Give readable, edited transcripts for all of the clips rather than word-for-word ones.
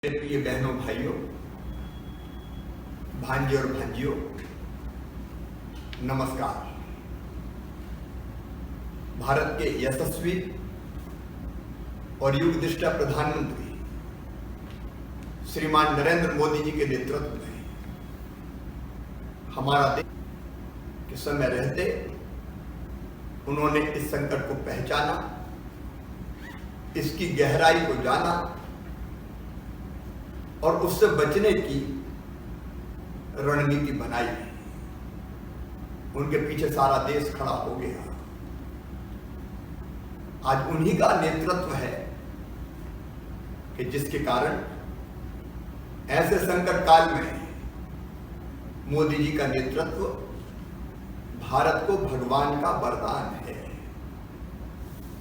मेरे प्रिय बहनों भाइयों, भांजे और भांजियों, नमस्कार। भारत के यशस्वी और युगदृष्टा प्रधानमंत्री श्रीमान नरेंद्र मोदी जी के नेतृत्व में हमारा देश के समय रहते उन्होंने इस संकट को पहचाना, इसकी गहराई को जाना और उससे बचने की रणनीति बनाई। उनके पीछे सारा देश खड़ा हो गया। आज उन्हीं का नेतृत्व है कि जिसके कारण ऐसे संकट काल में मोदी जी का नेतृत्व भारत को भगवान का वरदान है।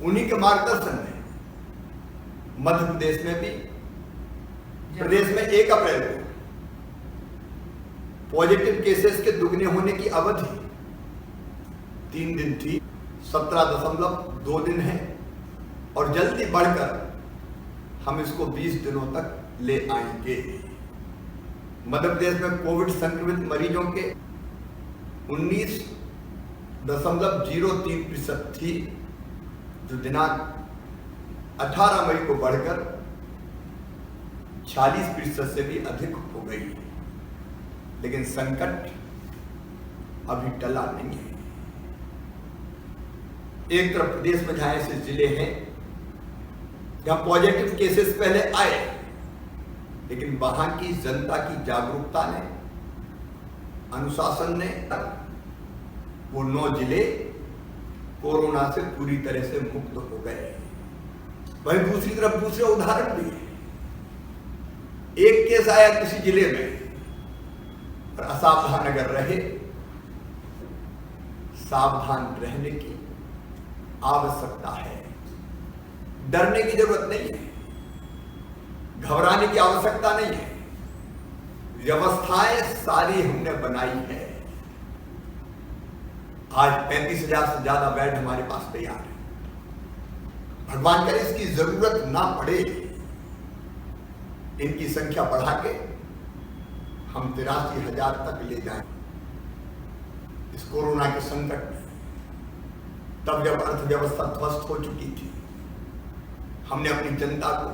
उन्हीं के मार्गदर्शन में मध्य प्रदेश में भी प्रदेश में 1 अप्रैल को पॉजिटिव केसेस के दुगने होने की अवधि 3 दिन थी, 17.2 दिन है और जल्दी बढ़कर हम इसको 20 दिनों तक ले आएंगे। मध्य प्रदेश में कोविड संक्रमित मरीजों के 19.03% थी, जो दिनांक 18 मई को बढ़कर 40% से भी अधिक हो गई। लेकिन संकट अभी टला नहीं है। एक तरफ प्रदेश में जहां ऐसे जिले हैं जहां पॉजिटिव केसेस पहले आए, लेकिन वहां की जनता की जागरूकता ने, अनुशासन ने वो 9 जिले कोरोना से पूरी तरह से मुक्त हो गए। वहीं दूसरी तरफ दूसरे उदाहरण भी है। एक केस आया किसी जिले में और असावधान अगर रहे, सावधान रहने की आवश्यकता है। डरने की जरूरत नहीं है, घबराने की आवश्यकता नहीं है। व्यवस्थाएं सारी हमने बनाई है। आज 35,000 से ज्यादा बेड हमारे पास तैयार है। भगवान करे इसकी जरूरत ना पड़े, इनकी संख्या बढ़ा के हम 83,000 तक ले जाएं इस कोरोना के संकट में। तब जब अर्थव्यवस्था ध्वस्त हो चुकी थी, हमने अपनी जनता को,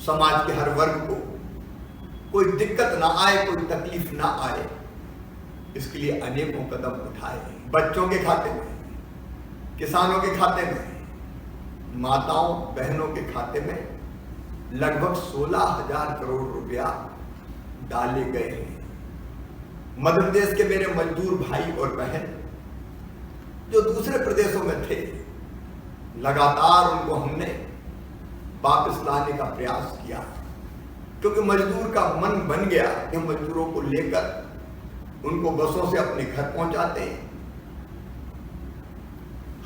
समाज के हर वर्ग को कोई दिक्कत ना आए, कोई तकलीफ ना आए, इसके लिए अनेकों कदम उठाए। बच्चों के खाते में, किसानों के खाते में, माताओं बहनों के खाते में लगभग 16,000 करोड़ रुपया डाले गए हैं। मध्य प्रदेश के मेरे मजदूर भाई और बहन जो दूसरे प्रदेशों में थे, लगातार उनको हमने वापस लाने का प्रयास किया, क्योंकि मजदूर का मन बन गया कि मजदूरों को लेकर उनको बसों से अपने घर पहुंचाते हैं।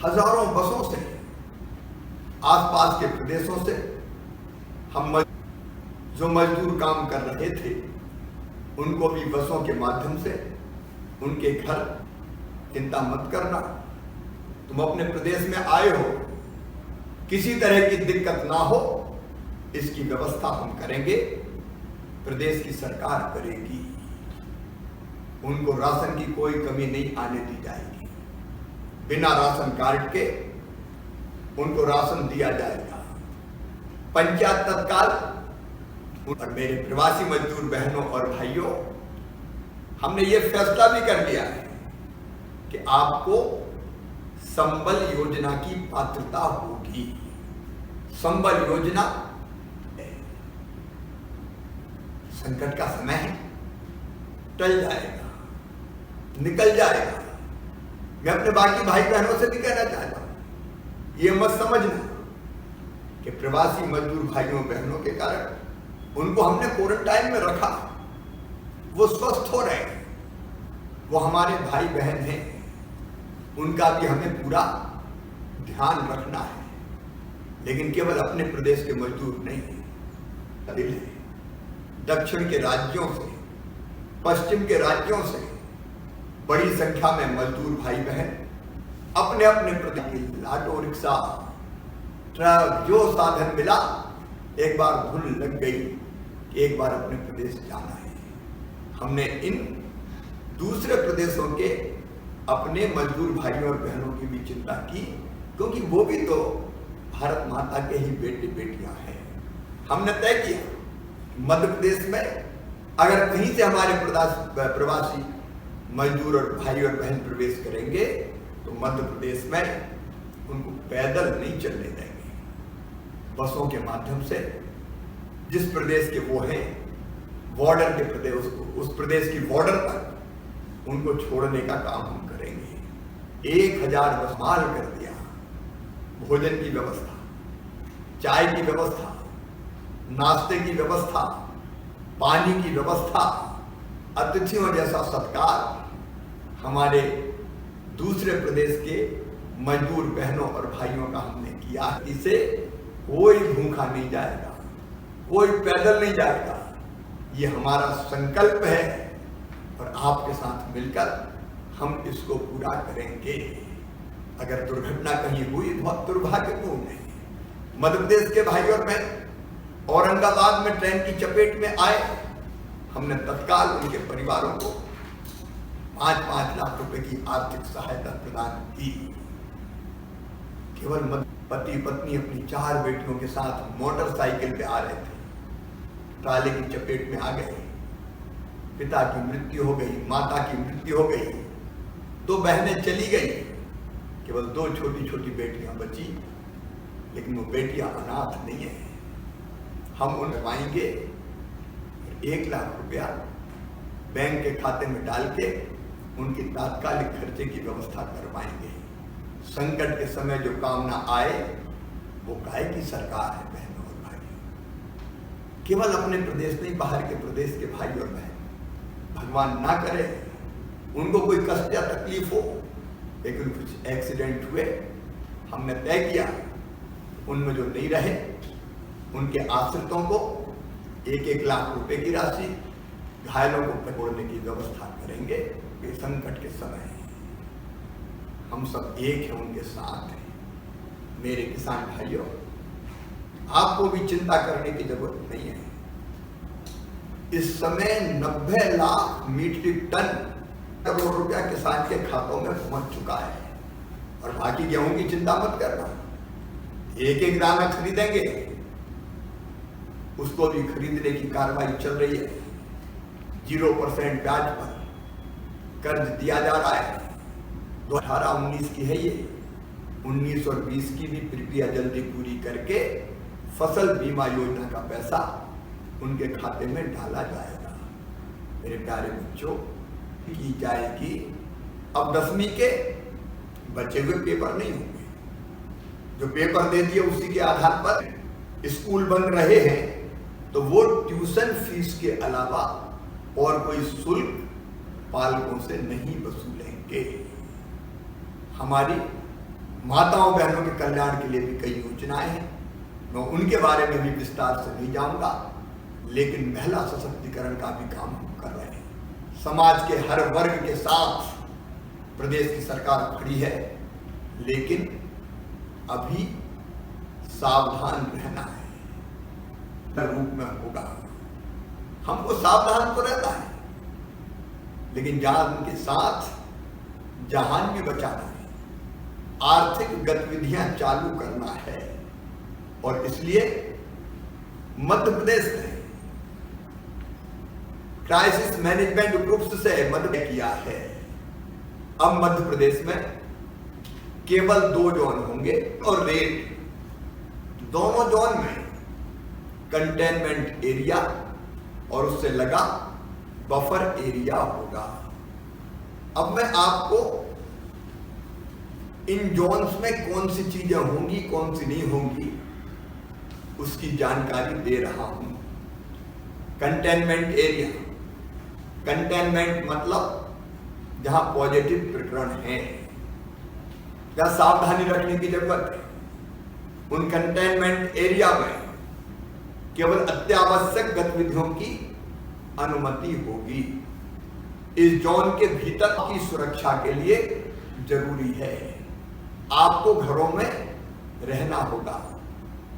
हजारों बसों से आसपास के प्रदेशों से हम जो मजदूर काम कर रहे थे, उनको भी बसों के माध्यम से उनके घर, चिंता मत करना, तुम अपने प्रदेश में आए हो, किसी तरह की दिक्कत ना हो, इसकी व्यवस्था हम करेंगे, प्रदेश की सरकार करेगी। उनको राशन की कोई कमी नहीं आने दी जाएगी। बिना राशन कार्ड के उनको राशन दिया जाएगा। पंचायत तत्काल। और मेरे प्रवासी मजदूर बहनों और भाइयों, हमने ये फैसला भी कर लिया है कि आपको संबल योजना की पात्रता होगी। संबल योजना, संकट का समय है, टल जाएगा, निकल जाएगा। मैं अपने बाकी भाई बहनों से भी कहना चाहता हूं, ये मत समझना कि प्रवासी मजदूर भाइयों बहनों के कारण उनको हमने क्वारंटाइन में रखा, वो स्वस्थ हो रहे हैं, वो हमारे भाई बहन हैं, उनका भी हमें पूरा ध्यान रखना है। लेकिन केवल अपने प्रदेश के मजदूर नहीं, दक्षिण के राज्यों से, पश्चिम के राज्यों से बड़ी संख्या में मजदूर भाई बहन अपने अपने प्रदेश की ऑटो रिक्शा, ट्रक, जो साधन मिला एक बार धुन लग गई कि एक बार अपने प्रदेश जाना है। हमने इन दूसरे प्रदेशों के अपने मजदूर भाइयों और बहनों की भी चिंता की, क्योंकि वो भी तो भारत माता के ही बेटे बेटियां हैं। हमने तय किया मध्य प्रदेश में अगर कहीं से हमारे प्रवासी मजदूर और भाई और बहन प्रवेश करेंगे तो मध्य प्रदेश में उनको पैदल नहीं चलने देंगे, बसों के माध्यम से जिस प्रदेश के वो हैं बॉर्डर के प्रदेश, उस प्रदेश की बॉर्डर पर उनको छोड़ने का काम हम करेंगे। 1000 बस माल कर दिया, भोजन की व्यवस्था, चाय की व्यवस्था, नाश्ते की व्यवस्था, पानी की व्यवस्था, अतिथियों जैसा सत्कार हमारे दूसरे प्रदेश के मजदूर बहनों और भाइयों का हमने किया। इसे कोई भूखा नहीं जाएगा, कोई पैदल नहीं जाएगा। ये हमारा संकल्प है और आपके साथ मिलकर हम इसको पूरा करेंगे। अगर दुर्घटना कहीं हुई बहुत दुर्भाग्यपूर्ण है। मध्य प्रदेश के भाई और बहन औरंगाबाद में ट्रेन की चपेट में आए, हमने तत्काल उनके परिवारों को 5-5 लाख रुपए की आर्थिक सहायता प्रदान की। केवल पति पत्नी अपनी 4 बेटियों के साथ मोटरसाइकिल पे आ रहे थे, ट्राले की चपेट में आ गए। पिता की मृत्यु हो गई, माता की मृत्यु हो गई, 2 बहनें चली गई, केवल 2 छोटी छोटी बेटियां बची। लेकिन वो बेटियां अनाथ नहीं है। हम उन पाएंगे 1 लाख रुपया बैंक के खाते में डाल के उनकी तात्कालिक खर्चे की व्यवस्था करवाएंगे। संकट के समय जो काम ना आए वो काय की सरकार है। बहनों और भाई, केवल अपने प्रदेश नहीं, बाहर के प्रदेश के भाई और बहन, भगवान ना करे उनको कोई कष्ट या तकलीफ हो, लेकिन कुछ एक्सीडेंट हुए, हमने तय किया उनमें जो नहीं रहे उनके आश्रितों को 1-1 लाख रुपए की राशि, घायलों को पकड़ने की व्यवस्था करेंगे। ये संकट के समय है, हम सब एक हैं, उनके साथ हैं। मेरे किसान भाइयों, आपको भी चिंता करने की जरूरत नहीं है। इस समय 90 लाख मीट्रिक टन करोड़ रुपया किसान के खातों में पहुंच चुका है। और बाकी गेहूं की चिंता मत करना, 1-1 दाना खरीदेंगे, उसको भी खरीदने की कार्रवाई चल रही है। 0% ब्याज पर कर्ज दिया जा रहा है। 2018-19 की है ये, 19 और 20 की भी प्रक्रिया जल्दी पूरी करके फसल बीमा योजना का पैसा उनके खाते में डाला जाएगा। मेरे प्यारे बच्चों, की जाएगी। अब 10वीं के बचे हुए पेपर नहीं होंगे, जो पेपर दे दिए उसी के आधार पर स्कूल बंद रहे हैं, तो वो ट्यूशन फीस के अलावा और कोई शुल्क पालकों से नहीं वसूलेंगे। हमारी माताओं बहनों के कल्याण के लिए भी कई योजनाएं हैं, मैं उनके बारे में भी विस्तार से नहीं जाऊंगा, लेकिन महिला सशक्तिकरण का भी काम हम कर रहे हैं। समाज के हर वर्ग के साथ प्रदेश की सरकार खड़ी है, लेकिन अभी सावधान रहना है। रूप में होगा, हमको सावधान तो रहना है, लेकिन जान के साथ जहान भी बचाना है, आर्थिक गतिविधियां चालू करना है। और इसलिए मध्य प्रदेश ने क्राइसिस मैनेजमेंट ग्रुप्स से मदद किया है। अब मध्य प्रदेश में केवल 2 जोन होंगे और रेड, दोनों जोन में कंटेनमेंट एरिया और उससे लगा बफर एरिया होगा। अब मैं आपको इन जोन्स में कौन सी चीजें होंगी, कौन सी नहीं होंगी, उसकी जानकारी दे रहा हूं। कंटेनमेंट एरिया, कंटेनमेंट मतलब जहां पॉजिटिव प्रकरण है, जहां सावधानी रखने की जरूरत है। उन कंटेनमेंट एरिया में केवल अत्यावश्यक गतिविधियों की अनुमति होगी। इस जोन के भीतर की सुरक्षा के लिए जरूरी है आपको घरों में रहना होगा,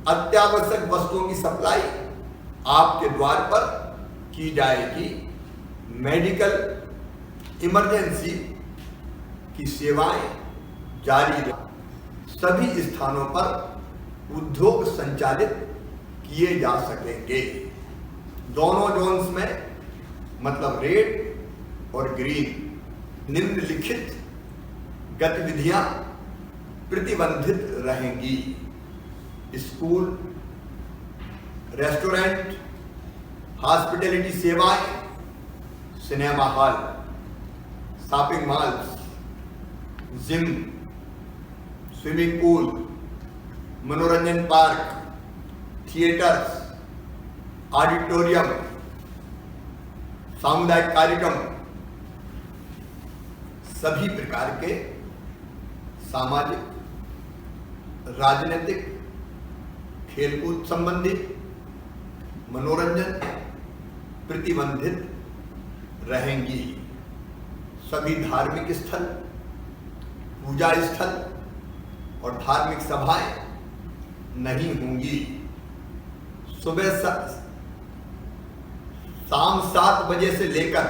अत्यावश्यक वस्तुओं की सप्लाई आपके द्वार पर की जाएगी। मेडिकल इमरजेंसी की सेवाएं जारी रहेंगी। सभी स्थानों पर उद्योग संचालित किए जा सकेंगे। दोनों जोन्स में मतलब रेड और ग्रीन निम्नलिखित गतिविधियां प्रतिबंधित रहेंगी। स्कूल, रेस्टोरेंट, हॉस्पिटैलिटी सेवाएं, cinema hall, shopping malls, gym, swimming pool, मनोरंजन पार्क, थिएटर्स, ऑडिटोरियम, सामुदायिक कार्यक्रम, सभी प्रकार के सामाजिक, राजनीतिक, खेलकूद संबंधी मनोरंजन प्रतिबंधित रहेंगी। सभी धार्मिक स्थल, पूजा स्थल और धार्मिक सभाएं नहीं होंगी। सुबह शाम 7 बजे से लेकर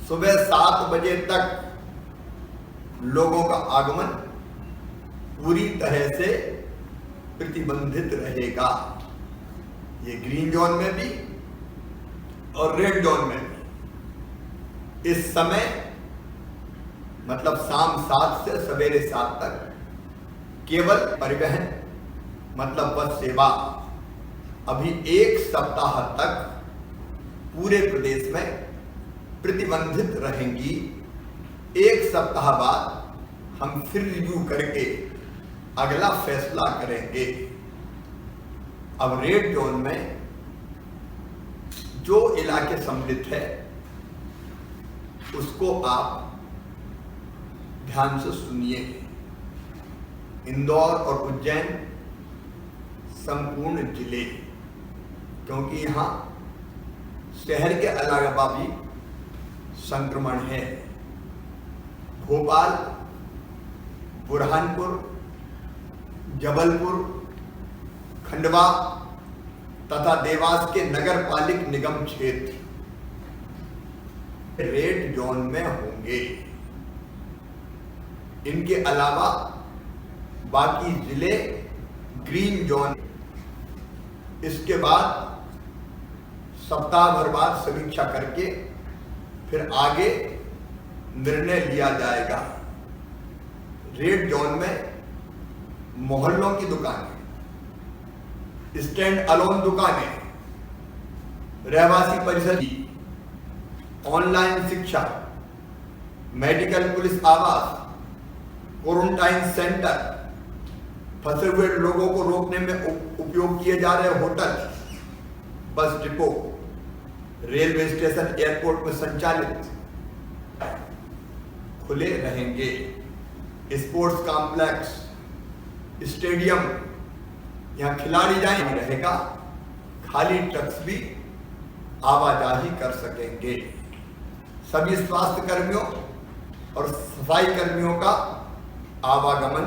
सुबह 7 बजे तक लोगों का आगमन पूरी तरह से प्रतिबंधित रहेगा। ये ग्रीन जोन में भी और रेड जोन में भी। इस समय मतलब शाम 7 से सवेरे 7 तक केवल परिवहन मतलब बस सेवा अभी 1 सप्ताह तक पूरे प्रदेश में प्रतिबंधित रहेंगी। 1 सप्ताह बाद हम फिर रिव्यू करके अगला फैसला करेंगे। अब रेड जोन में जो इलाके सम्मिलित है उसको आप ध्यान से सुनिए। इंदौर और उज्जैन संपूर्ण जिले, क्योंकि यहां शहर के अलावा भी संक्रमण है। भोपाल, बुरहानपुर, जबलपुर, खंडवा तथा देवास के नगर पालिक निगम क्षेत्र रेड जोन में होंगे। इनके अलावा बाकी जिले ग्रीन जोन। इसके बाद सप्ताह भर बाद समीक्षा करके फिर आगे निर्णय लिया जाएगा। रेड जोन में मोहल्लों की दुकानें, स्टैंड अलोन दुकानें, रहवासी परिसर की, ऑनलाइन शिक्षा, मेडिकल पुलिस आवास, क्वारंटाइन सेंटर, फंसे हुए लोगों को रोकने में उपयोग किए जा रहे hotel, bus depot, railway station, airport में संचालित खुले रहेंगे। स्पोर्ट्स कॉम्प्लेक्स, स्टेडियम, यहां खिलाड़ी जाएंगे रहेगा। खाली ट्रक्स भी आवाजाही कर सकेंगे। सभी स्वास्थ्य कर्मियों और सफाई कर्मियों का आवागमन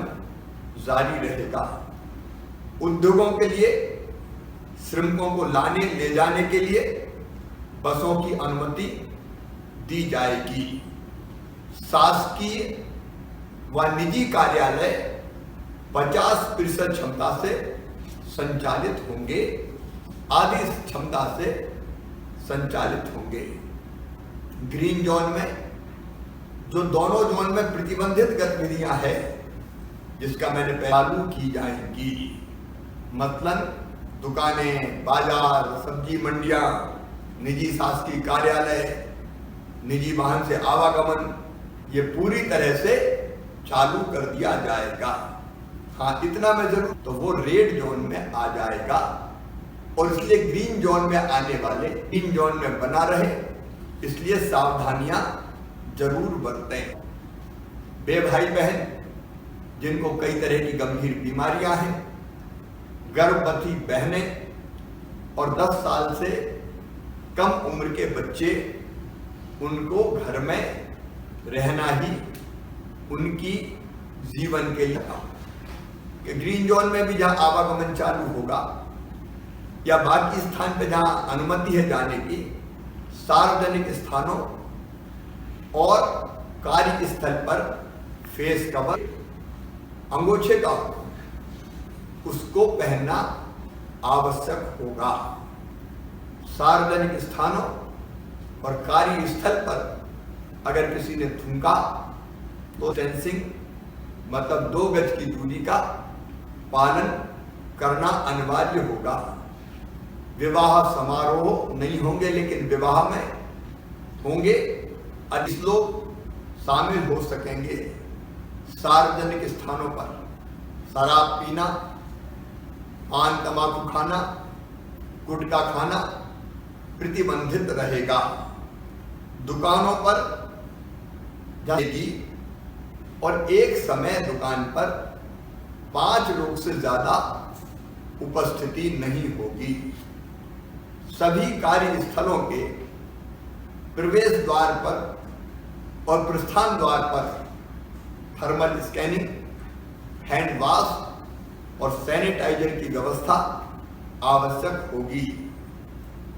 जारी रहेगा। उद्योगों के लिए श्रमिकों को लाने ले जाने के लिए बसों की अनुमति दी जाएगी। शासकीय व निजी कार्यालय 50% क्षमता से संचालित होंगे, आधी क्षमता से संचालित होंगे। ग्रीन जोन में जो दोनों जोन में प्रतिबंधित गतिविधियां हैं जिसका मैंने चालू की जाएंगी, मतलब दुकानें, बाजार, सब्जी मंडियां, निजी शासकीय कार्यालय, निजी वाहन से आवागमन, ये पूरी तरह से चालू कर दिया जाएगा। हाँ, इतना में जरूर तो वो रेड जोन में आ जाएगा और इसलिए ग्रीन जोन में आने वाले ग्रीन जोन में बना रहे, इसलिए सावधानियां जरूर बरतें। बे भाई बहन जिनको कई तरह की गंभीर बीमारियां हैं, गर्भवती बहनें और 10 साल से कम उम्र के बच्चे, उनको घर में रहना ही उनकी जीवन के लिए कि ग्रीन जोन में भी जहां आवागमन चालू होगा या बाकी स्थान पे जहां अनुमति है जाने की, सार्वजनिक स्थानों और कार्यस्थल पर फेस कवर, अंगोछे का उसको पहनना आवश्यक होगा। सार्वजनिक स्थानों और कार्यस्थल पर अगर किसी ने थूका तो डिस्टेंसिंग मतलब 2 गज की दूरी का पालन करना अनिवार्य होगा। विवाह समारोह नहीं होंगे, लेकिन विवाह में होंगे, अधिक लोग शामिल हो सकेंगे। सार्वजनिक स्थानों पर शराब पीना, पान तंबाकू खाना, गुटखा खाना प्रतिबंधित रहेगा। दुकानों पर जाएगी और एक समय दुकान पर 5 लोग से ज्यादा उपस्थिति नहीं होगी। सभी कार्यस्थलों के प्रवेश द्वार पर और प्रस्थान द्वार पर थर्मल स्कैनिंग, हैंड वॉश और सैनिटाइजर की व्यवस्था आवश्यक होगी।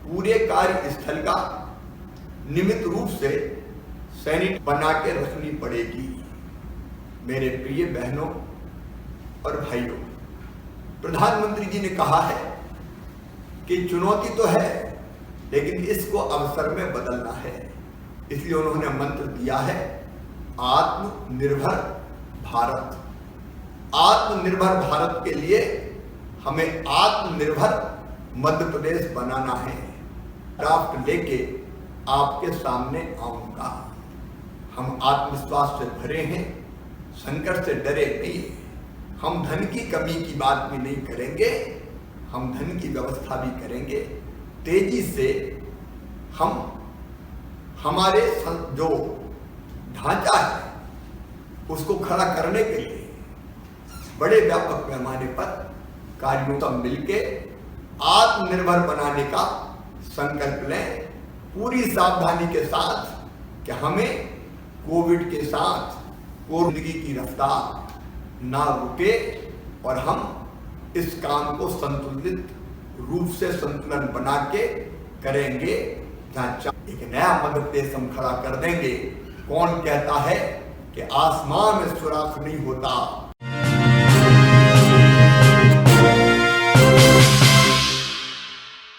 पूरे कार्यस्थल का नियमित रूप से सैनिटाइजर बना के रखनी पड़ेगी। मेरे प्रिय बहनों और भाइयों, प्रधानमंत्री जी ने कहा है कि चुनौती तो है, लेकिन इसको अवसर में बदलना है। इसलिए उन्होंने मंत्र दिया है आत्मनिर्भर भारत। आत्मनिर्भर भारत के लिए हमें आत्मनिर्भर मध्य प्रदेश बनाना है। ड्राफ्ट लेके आपके सामने आऊंगा। हम आत्मविश्वास से भरे हैं, संकट से डरे नहीं। हम धन की कमी की बात भी नहीं करेंगे, हम धन की व्यवस्था भी करेंगे। तेजी से हम हमारे जो ढांचा है उसको खड़ा करने के लिए बड़े व्यापक पैमाने पर कार्यों सब मिलके आत्मनिर्भर बनाने का संकल्प लें, पूरी सावधानी के साथ कि हमें कोविड के साथ जिंदगी की रफ्तार ना रुके और हम इस काम को संतुलित रूप से संतुलन बना के करेंगे। जहां एक नया मध्य प्रदेश हम खड़ा कर देंगे। कौन कहता है कि आसमान में सुराख नहीं होता,